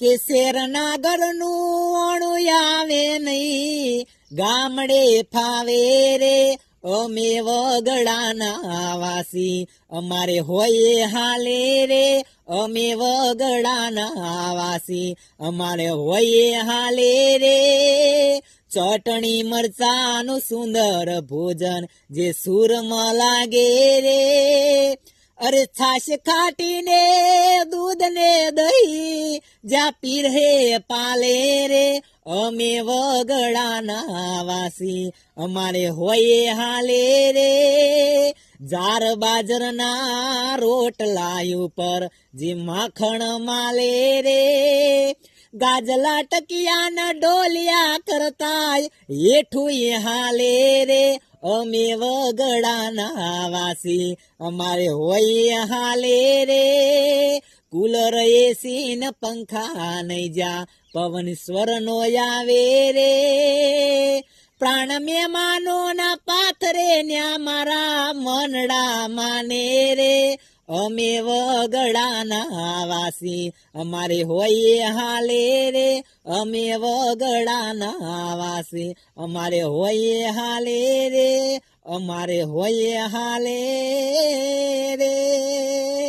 કે શેરના ઘરનું અણું આવે નહીં, ગામડે ફાવે રે અમે વગડાના વાસી, અમારે હોય હાલે રે અમે વગડાના વાસી, અમારે હોય હાલે રે ચટણી મરચાનું સુંદર ભોજન જે સુરમાં લાગે રે, અરે છાશ ખાટીને દૂધ ને દહીં જ્યાં પીરહે પાલે રે અમે વગડાના વાસી, અમારે હોય હાલે રે જાર બાજરના રોટલા ઉપર જે માખણ માલે રે, ગાજલા ટકિયાના ડોલિયા કરતા હેઠું હાલે રે અમે વગડાના વાસી, અમારે હોય હાલે રે કુલર એસી ને પંખા નહીં જા પવન સ્વર નો આવે રે, પ્રાણ મહેમાનો ના પાથરે ન્યા મારા મનડા માને રે અમે વગડાના વાસી, અમારે હોય હાલે રે અમે વગડાના વાસી, અમારે હોય હાલે રે અમારે હોય હાલે રે।